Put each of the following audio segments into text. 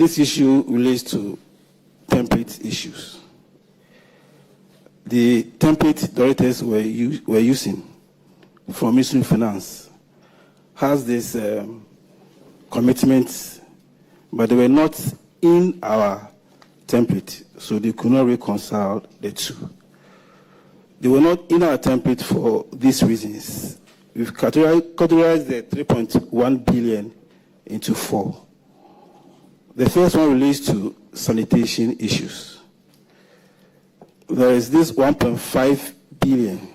this issue relates to template issues. The template the auditors were using from Ministry of Finance has this commitments, but they were not in our template, so they could not reconcile the two. They were not in our template for these reasons. We've categorized the 3.1 billion into 4. The first one relates to sanitation issues. There is this 1.5 billion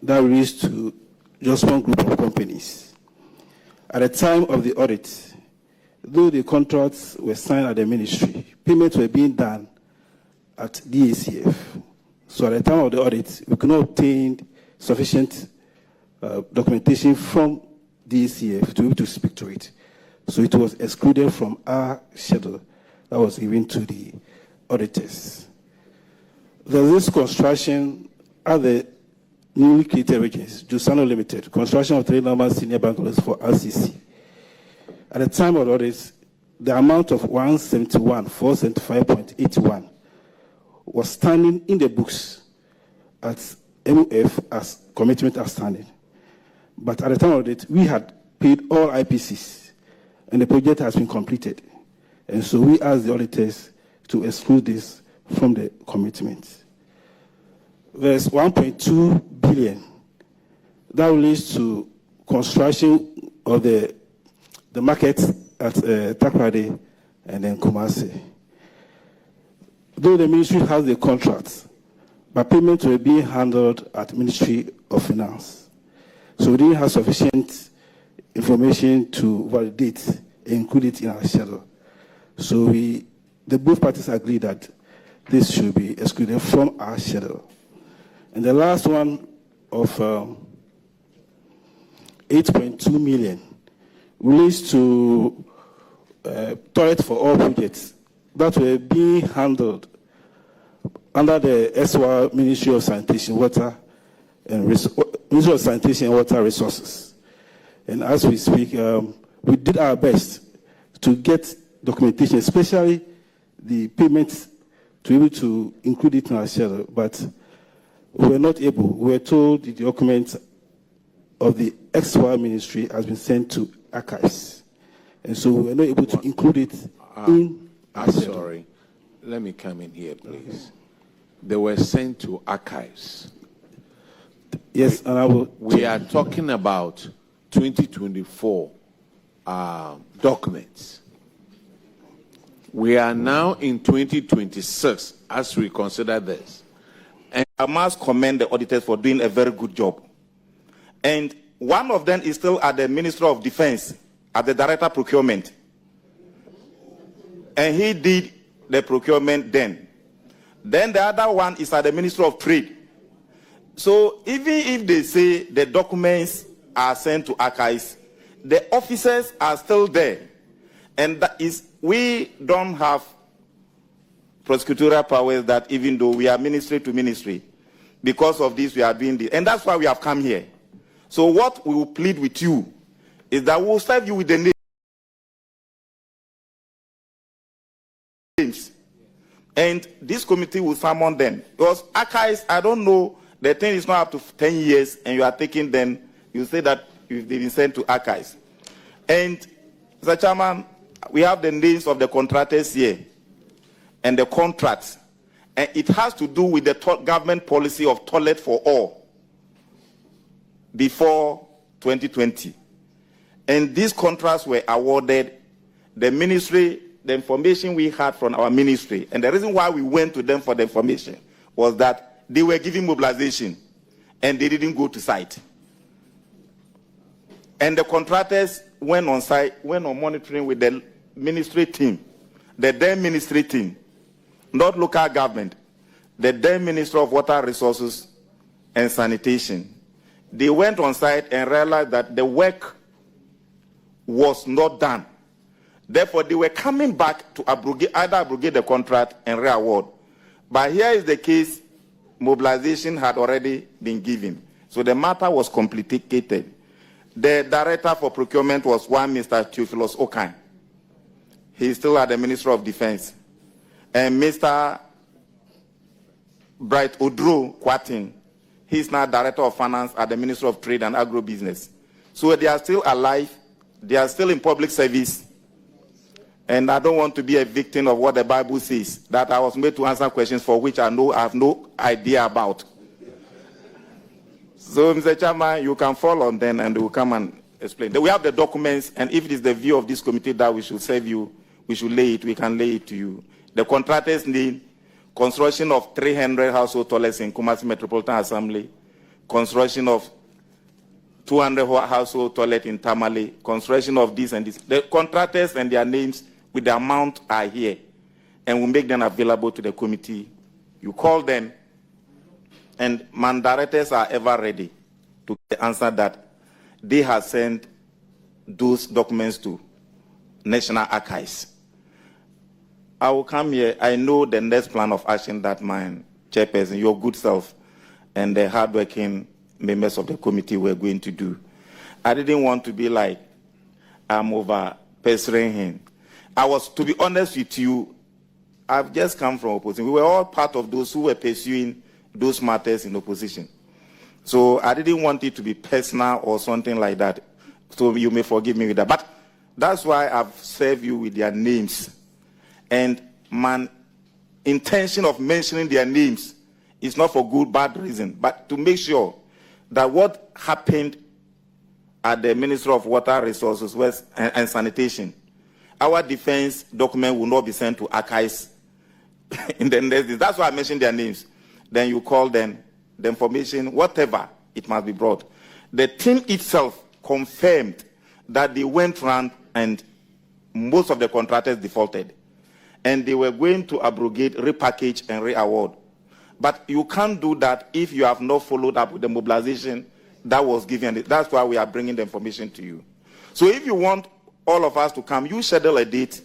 that relates to just one group of companies. At the time of the audit, though the contracts were signed at the ministry, payments were being done at DACF. So at the time of the audit, we could not obtain sufficient documentation from DACF to be able to speak to it. So it was excluded from our schedule that was given to the auditors. There's this construction at the newly created regions, Jusano Limited, construction of 3 number senior bank loans for RCC. At the time of the audit, the amount of 171,475.81 was standing in the books at MOF as commitment outstanding. But at the time of it, we had paid all IPCs, and the project has been completed. And so we asked the auditors to exclude this from the commitment. There's 1.2 billion that relates to construction of the market at Takrade and then Kumasi. Though the ministry has the contracts, but payments were being handled at Ministry of Finance. So we didn't have sufficient information to validate and include it in our schedule. So the both parties agreed that this should be excluded from our schedule. And the last one of 8.2 million relates to toilet for all projects that were being handled under the SWA Ministry of Sanitation, Water and Ministry of Sanitation and Water Resources. And as we speak, we did our best to get documentation, especially the payments, to be able to include it in our schedule, but we were not able. We were told the document of the SWA Ministry has been sent to archives. And so we were not able to include it in our schedule. Sorry. Let me come in here, please. They were sent to archives. Yes, and I will. We are talking about 2024 documents. We are now in 2026 as we consider this. And I must commend the auditors for doing a very good job. And one of them is still at the Ministry of Defense, at the Director of Procurement. And he did the procurement then. Then the other one is at the Ministry of Trade. So even if they say the documents are sent to archives, the officers are still there. And that is, we don't have prosecutorial powers that even though we are ministry to ministry. Because of this, we are doing this. And that's why we have come here. So what we will plead with you is that we will serve you with the names. And this committee will summon them. Because archives, I don't know, the thing is not up to 10 years and you are taking them, you say that they've been sent to archives. And, Mr. Chairman, we have the names of the contractors here and the contracts. And it has to do with the government policy of toilet for all before 2020. And these contracts were awarded, the ministry, the information we had from our ministry, and the reason why we went to them for the information was that they were giving mobilization and they didn't go to site. And the contractors went on site, went on monitoring with the ministry team, the then ministry team, not local government, the then Minister of Water Resources and Sanitation. They went on site and realized that the work was not done. Therefore, they were coming back to either abrogate the contract and re-award. But here is the case, mobilization had already been given. So the matter was complicated. The director for procurement was one Mr. Theophilus Okan. He's still at the Ministry of Defense. And Mr. Bright Odro Kwatin, he's now Director of Finance at the Ministry of Trade and Agribusiness. So they are still alive. They are still in public service. And I don't want to be a victim of what the Bible says, that I was made to answer questions for which I have no idea about. So, Mr. Chairman, you can fall on them and we'll come and explain. We have the documents, and if it is the view of this committee that we should serve you, we should lay it, we can lay it to you. The contractors need construction of 300 household toilets in Kumasi Metropolitan Assembly, construction of 200 household toilets in Tamale, construction of this and this. The contractors and their names with the amount are here, and we make them available to the committee. You call them, and my directors are ever ready to answer that they have sent those documents to National Archives. I will come here. I know the next plan of action that my chairperson, your good self, and the hardworking members of the committee were going to do. I didn't want to be like I'm over pestering him. To be honest with you, I've just come from opposition. We were all part of those who were pursuing those matters in opposition. So I didn't want it to be personal or something like that. So you may forgive me with that. But that's why I've served you with their names. And my intention of mentioning their names is not for good, bad reason, but to make sure that what happened at the Ministry of Water Resources and Sanitation, our defense document will not be sent to archives in the next days. That's why I mentioned their names. Then you call them, the information, whatever, it must be brought. The team itself confirmed that they went around and most of the contractors defaulted. And they were going to abrogate, repackage, and re-award. But you can't do that if you have not followed up with the mobilization that was given. That's why we are bringing the information to you. So if you want all of us to come, you schedule a date,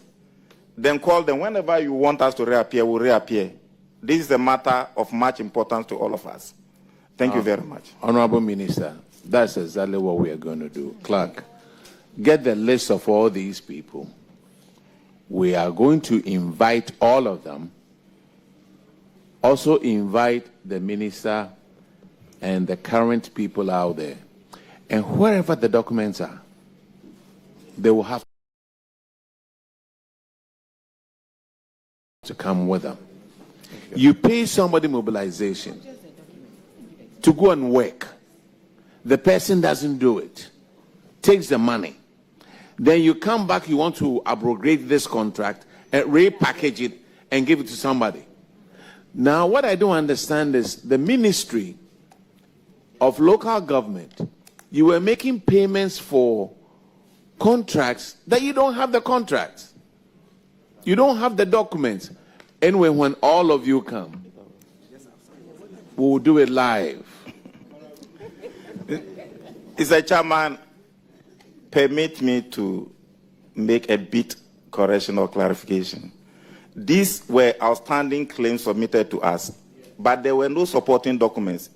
then call them. Whenever you want us to reappear, we'll reappear. This is a matter of much importance to all of us. Thank you very much. Honorable Minister, that's exactly what we are going to do. Clerk, get the list of all these people. We are going to invite all of them. Also invite the minister and the current people out there. And wherever the documents are, they will have to come with them. You pay somebody mobilization to go and work. The person doesn't do it, takes the money. Then you come back, you want to abrogate this contract and repackage it and give it to somebody. Now, what I don't understand is the Ministry of Local Government, you were making payments for contracts that you don't have the contracts. You don't have the documents. Anyway, when all of you come, we'll do it live. Mr. Chairman, permit me to make a bit correction or clarification. These were outstanding claims submitted to us, but there were no supporting documents.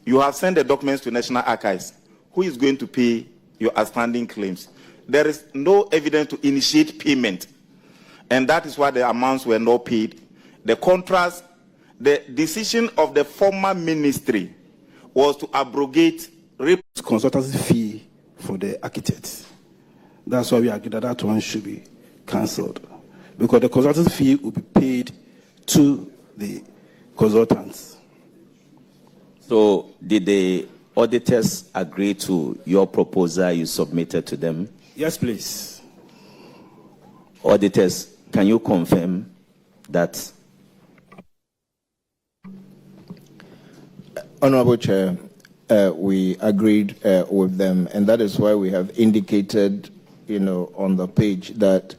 You have sent the documents to National Archives. Who is going to pay your outstanding claims? There is no evidence to initiate payment, and that is why the amounts were not paid. The contrast, the decision of the former ministry was to abrogate consultancy fee for the architects. That's why we agreed that that one should be cancelled, because the consultancy fee will be paid to the consultants. So did the auditors agree to your proposal you submitted to them? Yes, please. Auditors, can you confirm that? Honorable Chair, we agreed with them, and that is why we have indicated, on the page that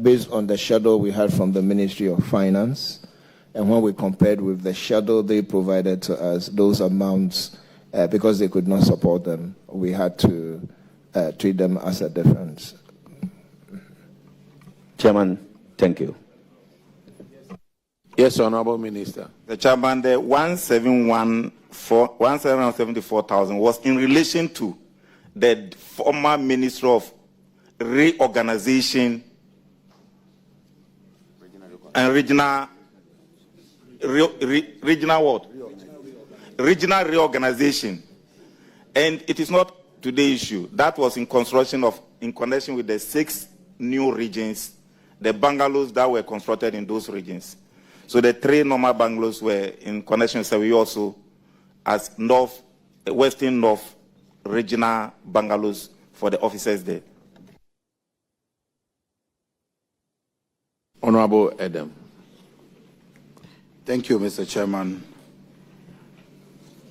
based on the schedule we had from the Ministry of Finance, and when we compared with the schedule they provided to us, those amounts, because they could not support them, we had to treat them as a difference. Chairman, thank you. Yes, Honorable Minister. The Chairman, the 174,000 was in relation to the former Minister of Reorganization and regional reorganization. And it is not today's issue. That was in connection with the 6 new regions, the bungalows that were constructed in those regions. So the 3 normal bungalows were in connection, so we also as Western North regional bungalows for the officers there. Honorable Adam. Thank you, Mr. Chairman.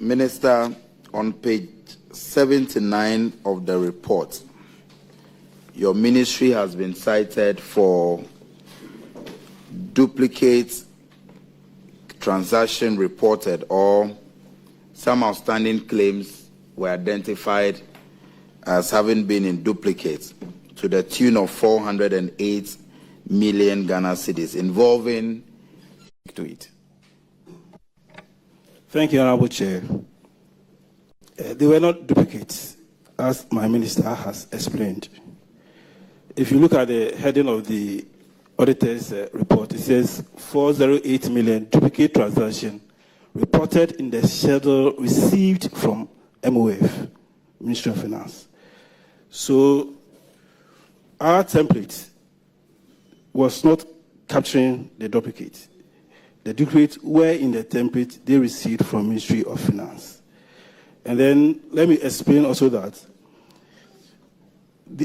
Minister, on page 79 of the report, your ministry has been cited for duplicate transaction reported, or some outstanding claims were identified as having been in duplicate to the tune of 408 million Ghana cedis involving to it. Thank you, Honorable Chair. They were not duplicates, as my minister has explained. If you look at the heading of the auditor's report, it says 408 million duplicate transaction reported in the schedule received from MOF, Ministry of Finance. So our template was not capturing the duplicate. The duplicates were in the template they received from Ministry of Finance. And then let me explain also that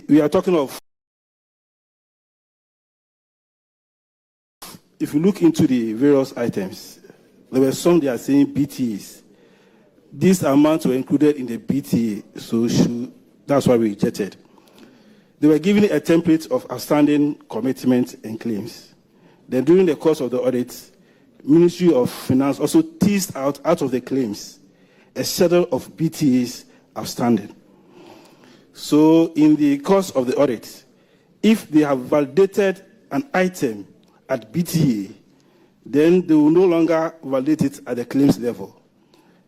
we are talking of, if you look into the various items, there were some they are saying BTAs. These amounts were included in the BTA, so that's why we rejected. They were given a template of outstanding commitments and claims. Then during the course of the audit, Ministry of Finance also teased out of the claims a schedule of BTAs outstanding. So in the course of the audit, if they have validated an item at BTA, then they will no longer validate it at the claims level.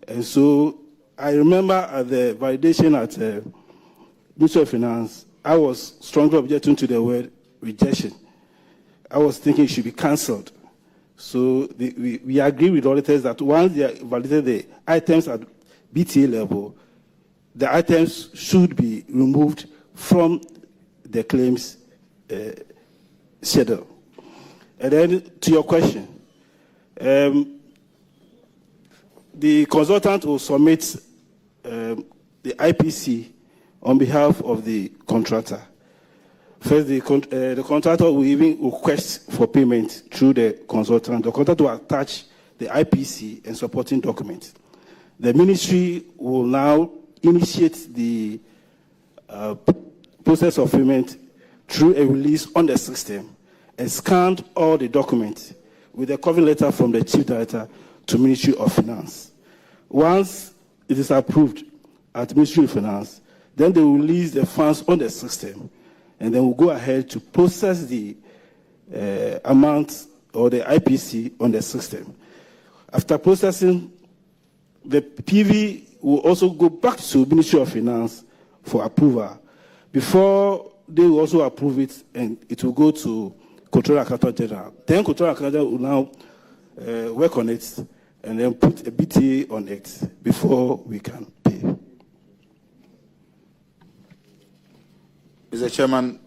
And so I remember at the validation at Ministry of Finance, I was strongly objecting to the word rejection. I was thinking it should be cancelled. So we agree with auditors that once they validated the items at BTA level, the items should be removed from the claims schedule. And then to your question, the consultant will submit the IPC on behalf of the contractor. First, the contractor will even request for payment through the consultant. The contractor will attach the IPC and supporting documents. The ministry will now initiate the process of payment through a release on the system and scan all the documents with a cover letter from the Chief Director to Ministry of Finance. Once it is approved at Ministry of Finance, then they will release the funds on the system, and then we'll go ahead to process the amount or the IPC on the system. After processing, the PV will also go back to Ministry of Finance for approval. Before they will also approve it, and it will go to Controller Accountant General. Then Controller Accountant will now work on it and then put a BTA on it before we can pay. Mr. Chairman,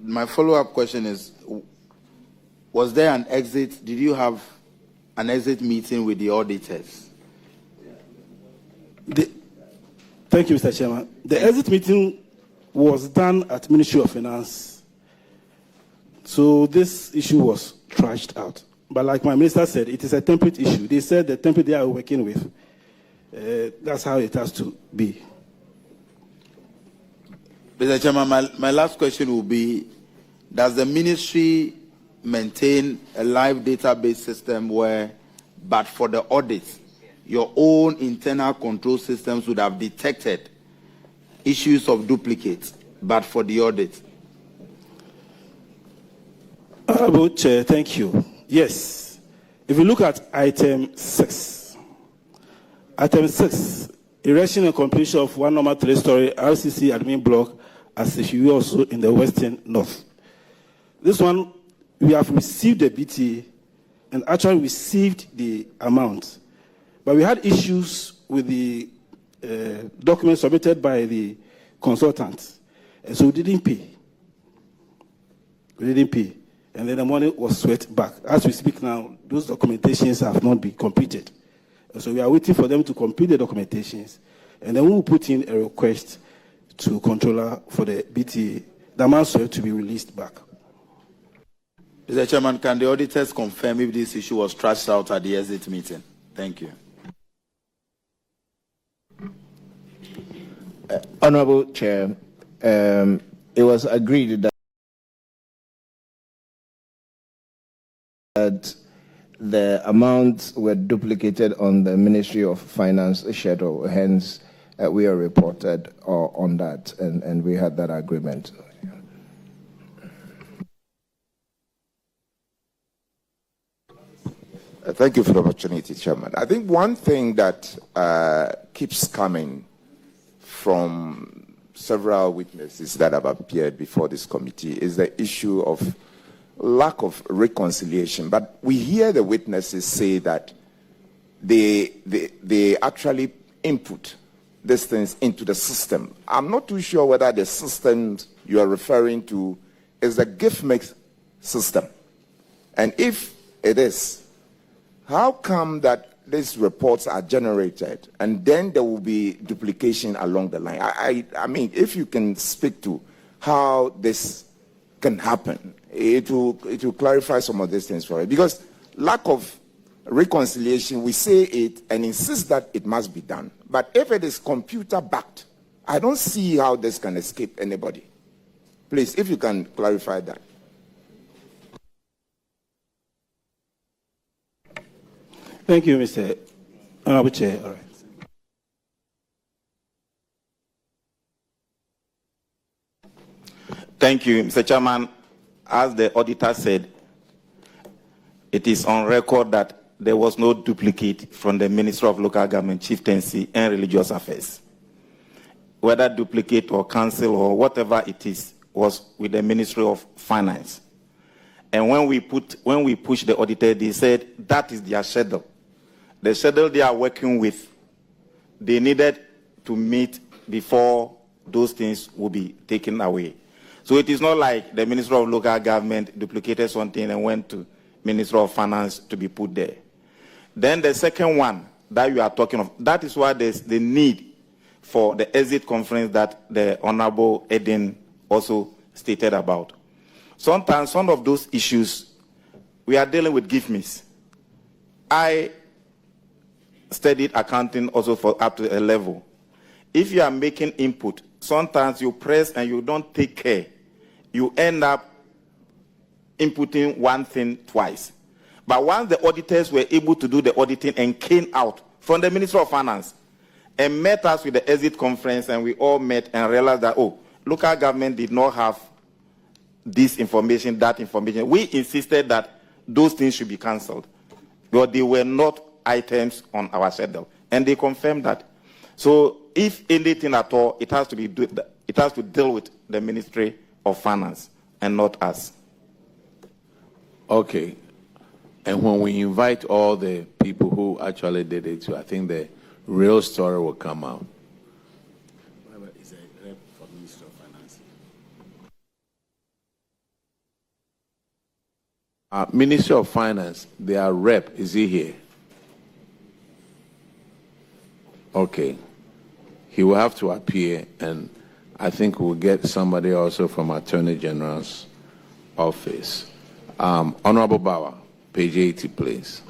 my follow-up question is, was there an exit? Did you have an exit meeting with the auditors? Thank you, Mr. Chairman. The exit meeting was done at Ministry of Finance. So this issue was trashed out. But like my minister said, it is a template issue. They said the template they are working with, that's how it has to be. Mr. Chairman, my last question will be, does the ministry maintain a live database system where, but for the audit, your own internal control systems would have detected issues of duplicates, but for the audit? Honorable Chair, thank you. Yes. If you look at item 6, erection and completion of one normal 3-story RCC admin block as if you were also in the Western North. This one, we have received the BTA and actually received the amount. But we had issues with the documents submitted by the consultant, and so we didn't pay. We didn't pay. And then the money was swept back. As we speak now, those documentations have not been completed. And so we are waiting for them to complete the documentations, and then we will put in a request to controller for the BTA, the amount swept to be released back. Mr. Chairman, can the auditors confirm if this issue was trashed out at the exit meeting? Thank you. Honorable Chair, it was agreed that the amounts were duplicated on the Ministry of Finance schedule. Hence, we are reported on that, and we had that agreement. Thank you for the opportunity, Chairman. I think one thing that keeps coming from several witnesses that have appeared before this committee is the issue of lack of reconciliation. But we hear the witnesses say that they actually input these things into the system. I'm not too sure whether the system you are referring to is the gift mix system. And if it is, how come that these reports are generated and then there will be duplication along the line? I mean, if you can speak to how this can happen, it will clarify some of these things for it. Because lack of reconciliation, we say it and insist that it must be done. But if it is computer backed, I don't see how this can escape anybody. Please, if you can clarify that. Thank you, Mr. Honorable Chair. All right. Thank you, Mr. Chairman. As the auditor said, it is on record that there was no duplicate from the Minister of Local Government, Chieftaincy, and Religious Affairs. Whether duplicate or cancel or whatever it is, was with the Ministry of Finance. And when we pushed the auditor, they said that is their schedule. The schedule they are working with, they needed to meet before those things will be taken away. So it is not like the Minister of Local Government duplicated something and went to Minister of Finance to be put there. Then the second one that you are talking of, that is why there's the need for the exit conference that the Honorable Eden also stated about. Sometimes some of those issues, we are dealing with gift miss. I studied accounting also for up to a level. If you are making input, sometimes you press and you don't take care. You end up inputting one thing twice. But once the auditors were able to do the auditing and came out from the Ministry of Finance and met us with the exit conference, and we all met and realized that, oh, local government did not have this information, that information. We insisted that those things should be cancelled, but they were not items on our schedule, and they confirmed that. So, if anything at all, it has to deal with the Ministry of Finance and not us. Okay. And when we invite all the people who actually did it, so I think the real story will come out. Is a rep for Ministry of Finance? Ministry of Finance, their rep, is he here? Okay. He will have to appear, and I think we'll get somebody also from Attorney General's office. Honorable Bauer, page 80, please.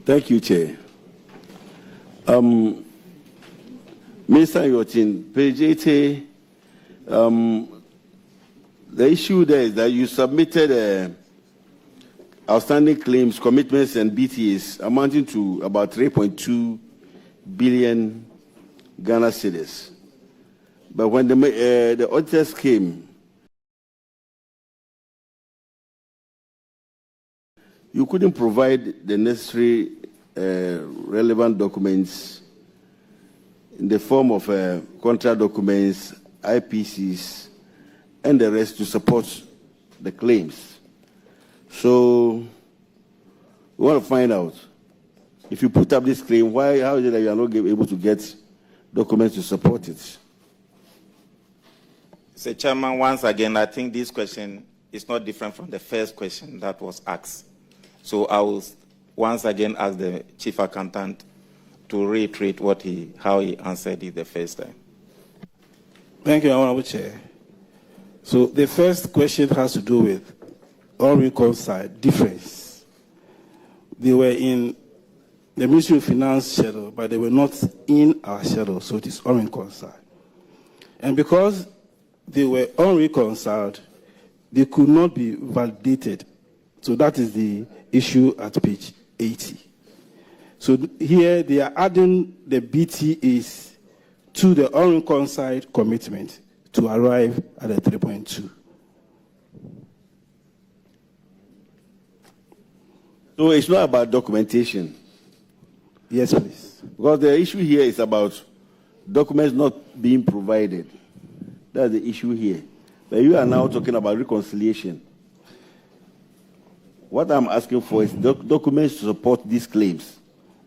Thank you, Chair. Minister Yotin, page 80, the issue there is that you submitted outstanding claims, commitments, and BTAs amounting to about 3.2 billion Ghana cedis. But when the auditors came, you couldn't provide the necessary relevant documents in the form of contract documents, IPCs, and the rest to support the claims. So We want to find out, if you put up this claim, how is it that you are not able to get documents to support it? Mr. Chairman, once again, I think this question is not different from the first question that was asked. So I will once again ask the Chief Accountant to reiterate how he answered it the first time. Thank you, Honorable Chair. So the first question has to do with unreconciled difference. They were in the Ministry of Finance schedule, but they were not in our schedule, so it is unreconciled. And because they were unreconciled, they could not be validated. So that is the issue at page 80. So here they are adding the BTAs to the unreconciled commitment to arrive at the 3.2. So it's not about documentation. Yes, please. Because the issue here is about documents not being provided. That's the issue here. But you are now talking about reconciliation. What I'm asking for is documents to support these claims.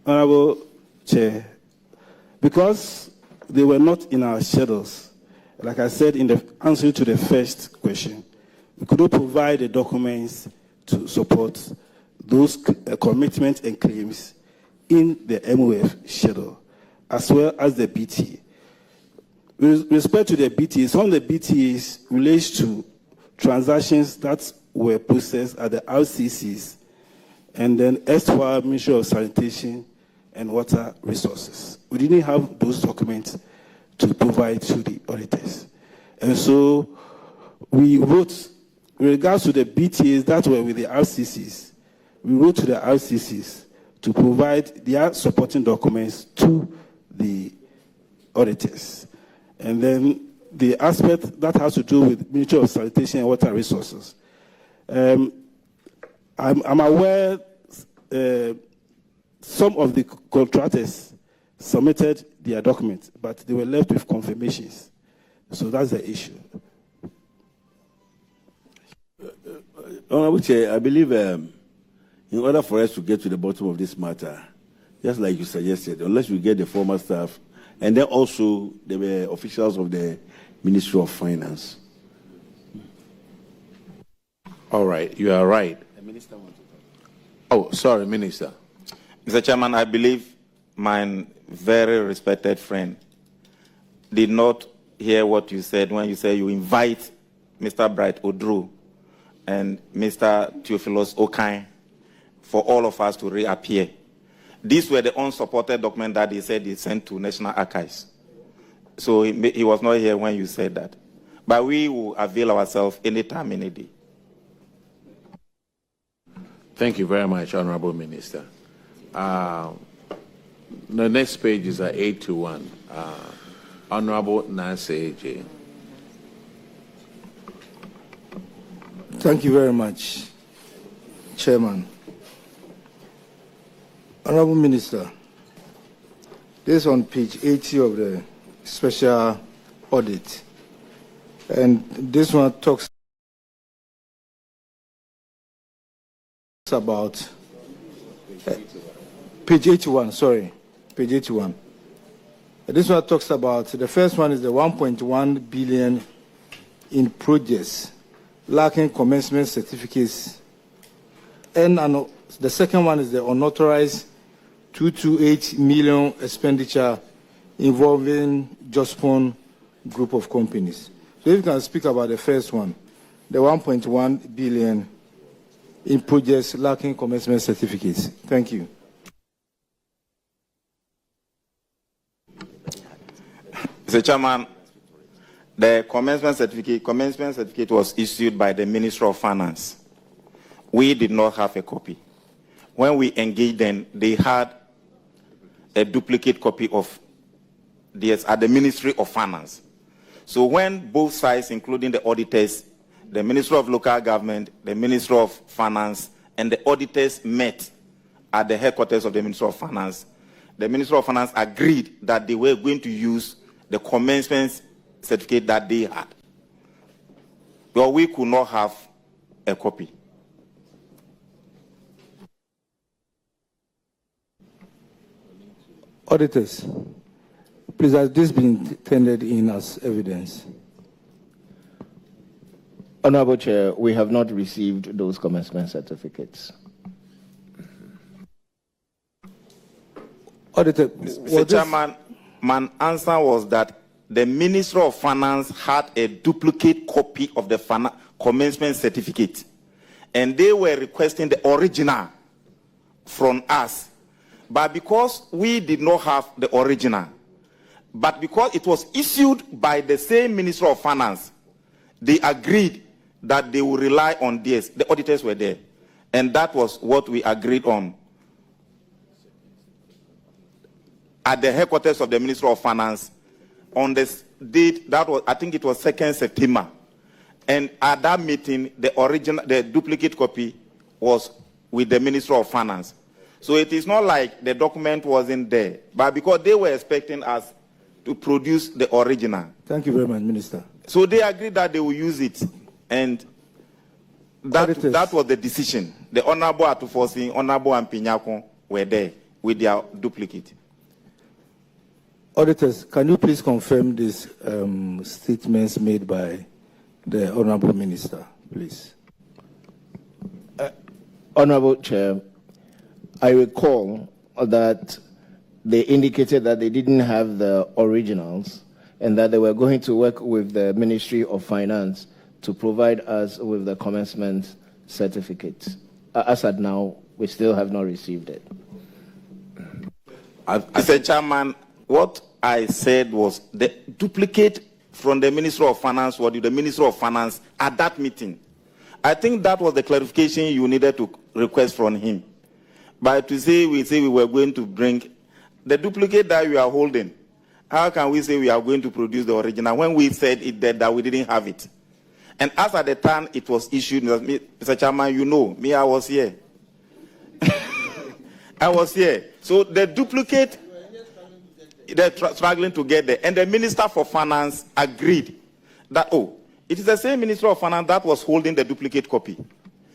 Honorable Chair, because they were not in our schedules, like I said in the answer to the first question, we could not provide the documents to support those commitments and claims in the MOF schedule, as well as the BT. With respect to the BT, some of the BTs relates to transactions that were processed at the RCCs and then erstwhile Ministry of Sanitation and Water Resources. We didn't have those documents to provide to the auditors. And so we wrote, with regards to the BTAs that were with the RCCs, we wrote to the RCCs to provide their supporting documents to the auditors. And then the aspect that has to do with Ministry of Sanitation and Water Resources. I'm aware some of the contractors submitted their documents, but they were left with confirmations. So that's the issue. Honorable Chair, I believe in order for us to get to the bottom of this matter, just like you suggested, unless we get the former staff, and then also the officials of the Ministry of Finance. All right, you are right. The minister wants to talk. Oh, sorry, Minister. Mr. Chairman, I believe my very respected friend did not hear what you said when you said you invite Mr. Bright Odru and Mr. Theophilus Okai for all of us to reappear. These were the unsupported documents that he said he sent to National Archives. So he was not here when you said that. But we will avail ourselves anytime, any day. Thank you very much, Honorable Minister. The next page is 821. Honorable Nancy AJ. Thank you very much, Chairman. Honorable Minister, this is on page 80 of the special audit. And this one talks about page 81, sorry, page 81. This one talks about, the first one is the 1.1 billion in projects lacking commencement certificates. And the second one is the unauthorized 228 million expenditure involving Jospon group of companies. So if you can speak about the first one, the 1.1 billion in projects lacking commencement certificates. Thank you. Mr. Chairman, the commencement certificate was issued by the Ministry of Finance. We did not have a copy. When we engaged them, they had a duplicate copy of this at the Ministry of Finance. So when both sides, including the auditors, the Ministry of Local Government, the Ministry of Finance, and the auditors met at the headquarters of the Ministry of Finance, the Ministry of Finance agreed that they were going to use the commencement certificate that they had. But we could not have a copy. Auditors, please, has this been tendered in as evidence? Honorable Chair, we have not received those commencement certificates. Auditor, Mr. Chairman, my answer was that the Minister of Finance had a duplicate copy of the commencement certificate, and they were requesting the original from us. But because we did not have the original, but because it was issued by the same Minister of Finance, they agreed that they would rely on this. The auditors were there, and that was what we agreed on at the headquarters of the Minister of Finance on this date. That was, I think it was 2nd September. And at that meeting, the duplicate copy was with the Minister of Finance. So it is not like the document wasn't there, but because they were expecting us to produce the original. Thank you very much, Minister. So they agreed that they will use it, and that was the decision. The Honorable Ato Forson, Honorable Aremeyaw were there with their duplicate. Auditors, can you please confirm these statements made by the Honorable Minister, please? Honorable Chair, I recall that they indicated that they didn't have the originals and that they were going to work with the Ministry of Finance to provide us with the commencement certificates. As at now, we still have not received it. Mr. Chairman, what I said was the duplicate from the Minister of Finance was the Minister of Finance at that meeting. I think that was the clarification you needed to request from him. But to say we were going to bring the duplicate that we are holding, how can we say we are going to produce the original when we said it that we didn't have it? And as at the time it was issued, Mr. Chairman, you know, me, I was here. I was here. So the duplicate, they're struggling to get there. And the Minister for Finance agreed that, oh, it is the same Minister of Finance that was holding the duplicate copy.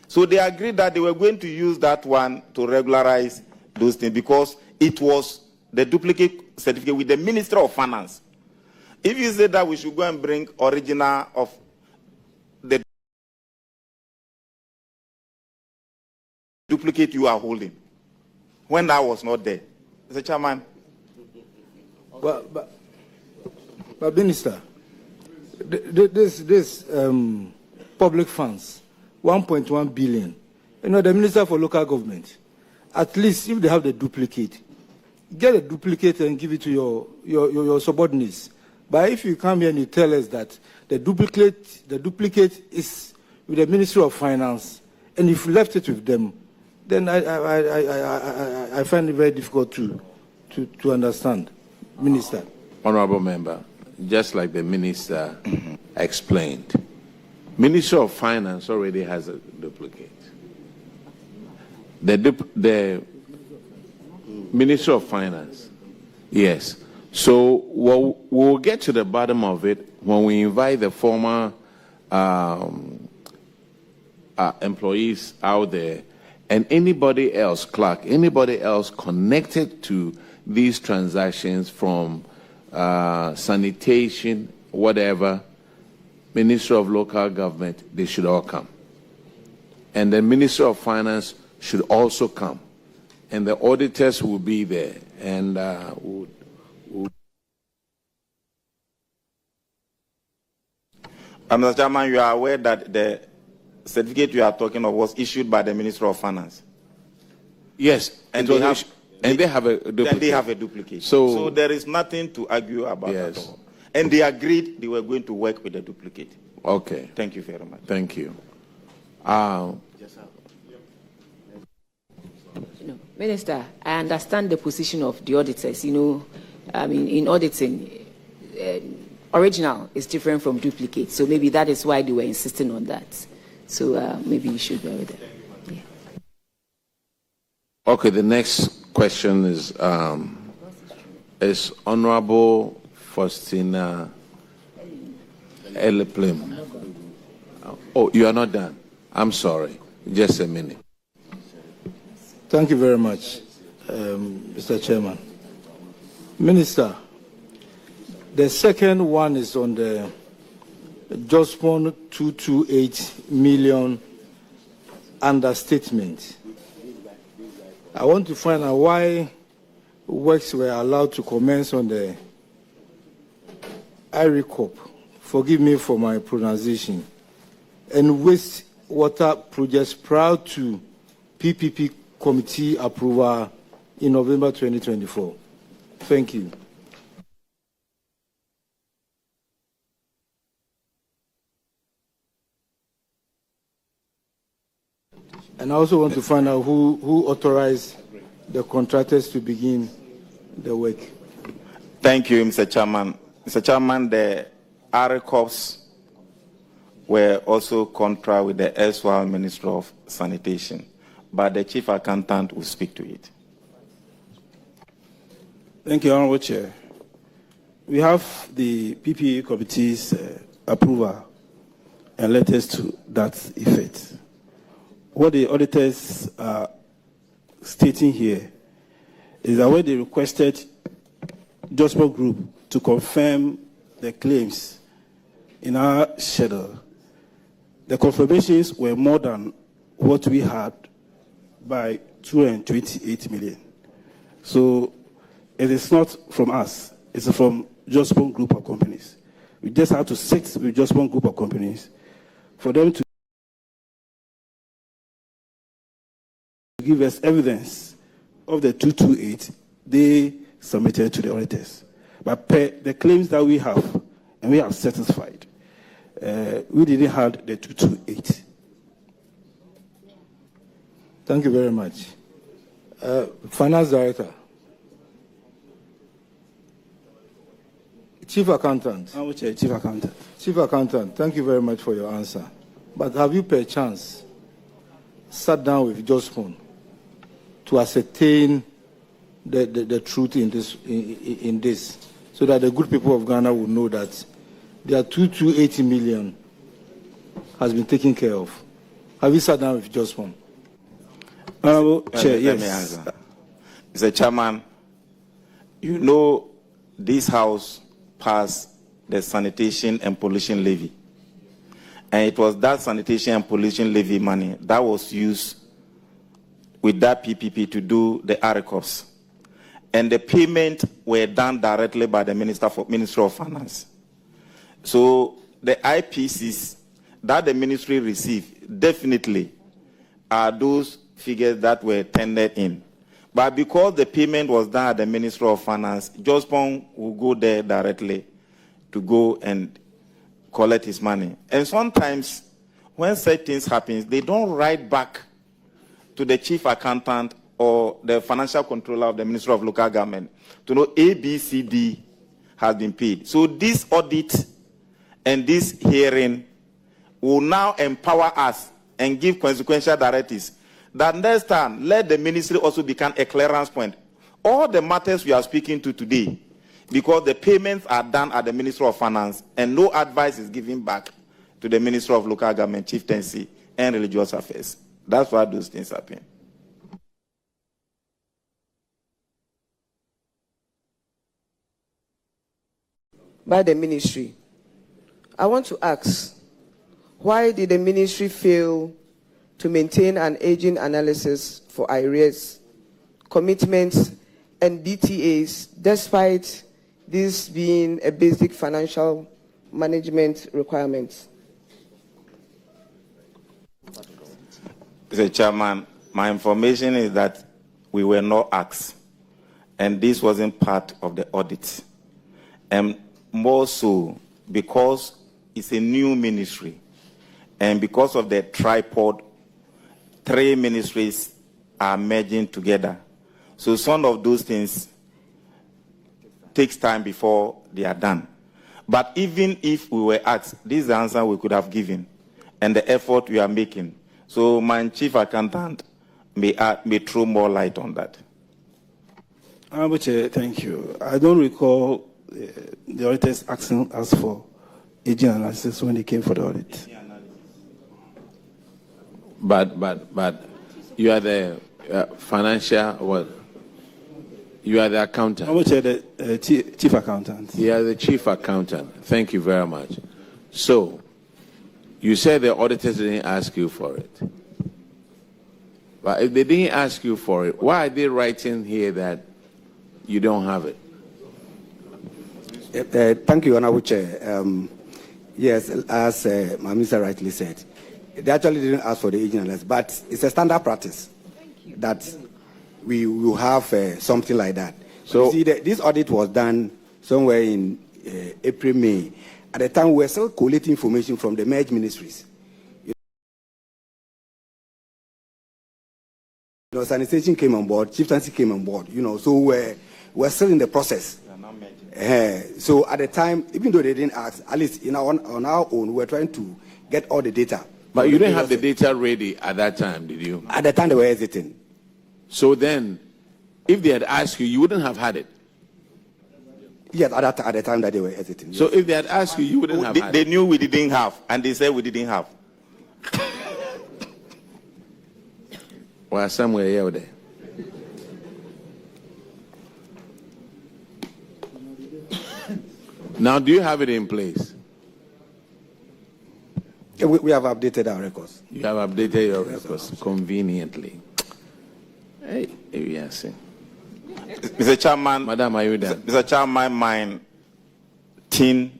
So they agreed that they were going to use that one to regularize those things because it was the duplicate certificate with the Minister of Finance. If you say that we should go and bring original of the duplicate you are holding, when that was not there, Mr. Chairman. But Minister, this public funds, 1.1 billion. You know, the Minister for Local Government, at least if they have the duplicate, get a duplicate and give it to your subordinates. But if you come here and you tell us that the duplicate is with the Ministry of Finance, and if you left it with them, then I find it very difficult to understand, Minister. Honorable Member, just like the Minister explained, Ministry of Finance already has a duplicate. The Ministry of Finance, yes. So we'll get to the bottom of it when we invite the former employees out there and anybody else, clerk, anybody else connected to these transactions from sanitation, whatever, Minister of Local Government, they should all come. And the Minister of Finance should also come. And the auditors will be there. And Mr. Chairman, you are aware that the certificate you are talking of was issued by the Minister of Finance. Yes, and they have a duplicate. They have a duplicate. So there is nothing to argue about yes. at all. And they agreed they were going to work with the duplicate. Okay. Thank you very much. Thank you. Minister, I understand the position of the auditors. You know, I mean, in auditing, original is different from duplicate. So maybe that is why they were insisting on that. So maybe you should go with it. Yeah. Okay, the next question is Honorable Faustina Eleplim. Oh, you are not done. I'm sorry. Just a minute. Thank you very much, Mr. Chairman. Minister, the second one is on the Jospon 228 million understatement. I want to find out why works were allowed to commence on the Aremeyaw, forgive me for my pronunciation, and wastewater projects prior to PPP committee approval in November 2024. Thank you. And I also want to find out who authorized the contractors to begin the work. Thank you, Mr. Chairman. Mr. Chairman, the Aremeyaw were also contra with the erstwhile Minister of Sanitation, but the Chief Accountant will speak to it. Thank you, Honorable Chair. We have the PPE Committee's approval and letters to that effect. What the auditors are stating here is that when they requested Jospon Group to confirm the claims in our schedule, the confirmations were more than what we had by 228 million. So it is not from us, it's from Jospon Group of companies. We just have to sit with Jospon Group of companies for them to give us evidence of the 228 they submitted to the auditors. But per the claims that we have, and we have satisfied, we didn't have the 228. Thank you very much. Finance Director. Chief Accountant. Chief Accountant. Chief Accountant, thank you very much for your answer. But have you perchance sat down with Jospon to ascertain the truth in this, so that the good people of Ghana will know that their 280 million has been taken care of? Have you sat down with Jospon? Chair, yes. Let me answer. Mr. Chairman, you know this House passed the sanitation and pollution levy. And it was that sanitation and pollution levy money that was used with that PPP to do the Aremeyaw. And the payment were done directly by the Minister of Finance. So the IPCs that the ministry received definitely are those figures that were tendered in. But because the payment was done at the Ministry of Finance, Jospon will go there directly to go and collect his money. And sometimes when such things happen, they don't write back to the chief accountant or the financial controller of the Ministry of Local Government to know ABCD has been paid. So this audit and this hearing will now empower us and give consequential directives that next time, let the ministry also become a clearance point. All the matters we are speaking to today, because the payments are done at the Ministry of Finance and no advice is given back to the Ministry of Local Government, Chieftaincy, and Religious Affairs. That's why those things happen. By the ministry, I want to ask, why did the ministry fail to maintain an aging analysis for arrears, commitments, and DTAs, despite this being a basic financial management requirement? Mr. Chairman, my information is that we were not asked, and this wasn't part of the audit. And more so because it's a new ministry, and because of the tripod, 3 ministries are merging together. So some of those things takes time before they are done. But even if we were asked, this is the answer we could have given and the effort we are making. So my chief accountant may throw more light on that. Honorable Chair, thank you. I don't recall the auditors asking us for aging analysis when they came for the audit. But you are the financial, well, You are the accountant. I'm the chief accountant. You are the chief accountant. Thank you very much. So, you said the auditors didn't ask you for it. But if they didn't ask you for it, why are they writing here that you don't have it? Thank you, Honorable Chair. Yes, as my minister rightly said, they actually didn't ask for the agent analysis, but it's a standard practice that we will have something like that. So you see, this audit was done somewhere in April, May. At the time, we were still collating information from the merged ministries. You know, sanitation came on board, chieftaincy came on board. You know, so we're still in the process. So at the time, even though they didn't ask, at least on our own, we were trying to get all the data. But you didn't have the data ready at that time, did you? At the time, they were hesitating. So then, if they had asked you, you wouldn't have had it? Yes, at the time that they were hesitating. So if they had asked you, you wouldn't have had it? They knew we didn't have, and they said we didn't have. Well, somewhere here or there. Now, do you have it in place? We have updated our records. You have updated your records conveniently. Hey, yes. Mr. Chairman, Madam, are you done? Mr. Chairman, my team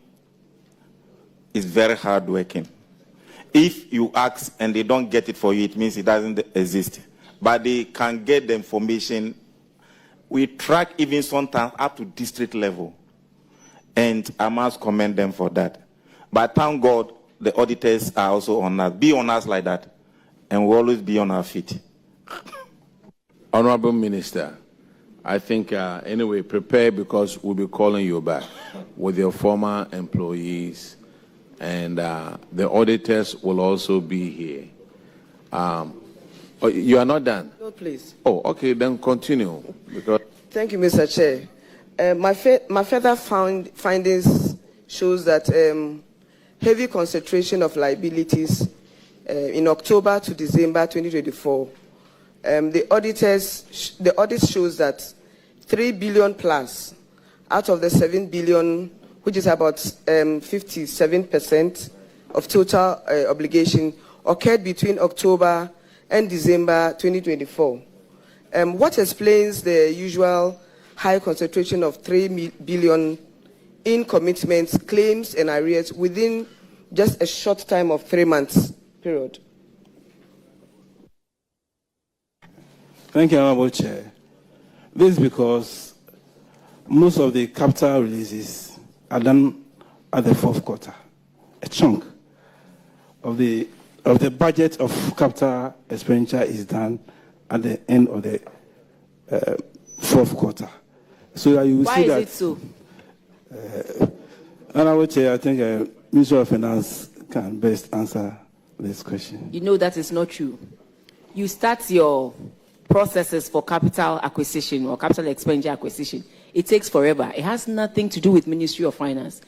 is very hardworking. If you ask and they don't get it for you, it means it doesn't exist. But they can get the information. We track even sometimes up to district level. And I must commend them for that. But thank God, the auditors are also on us. Be on us like that. And we'll always be on our feet. Honorable Minister, I think, anyway, prepare because we'll be calling you back with your former employees. And the auditors will also be here. You are not done? No, please. Oh, okay, then continue. Because Thank you, Mr. Chair. My further findings shows that heavy concentration of liabilities in October to December 2024. The audit shows that 3 billion plus out of the 7 billion, which is about 57% of total obligation, occurred between October and December 2024. What explains the usual high concentration of 3 billion in commitments, claims, and arrears within just a short time of 3 months period? Thank you, Honorable Chair. This is because most of the capital releases are done at the fourth quarter. A chunk of the budget of capital expenditure is done at the end of the fourth quarter. So you will Why see that. Why is it so? Honorable Chair, I think Minister of Finance can best answer this question. You know that is not true. You start your processes for capital acquisition or capital expenditure acquisition. It takes forever. It has nothing to do with Ministry of Finance.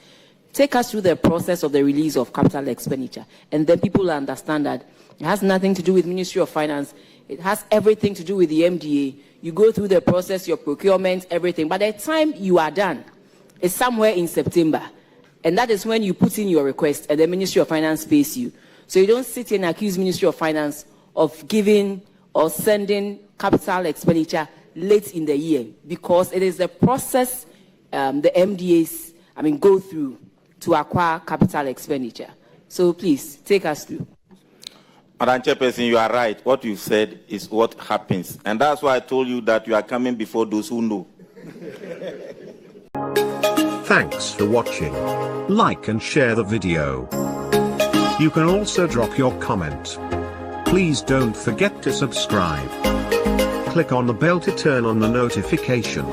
Take us through the process of the release of capital expenditure, and then people will understand that it has nothing to do with Ministry of Finance. It has everything to do with the MDA. You go through the process, your procurement, everything. By the time you are done, it's somewhere in September. And that is when you put in your request and the Ministry of Finance pays you. So you don't sit and accuse Ministry of Finance of giving or sending capital expenditure late in the year, because it is the process the MDAs, go through to acquire capital expenditure. So please, take us through. Madam Chairperson, you are right. What you said is what happens. And that's why I told you that you are coming before those who know. Thanks for watching. Like and share the video. You can also drop your comment. Please don't forget to subscribe. Click on the bell to turn on the notification.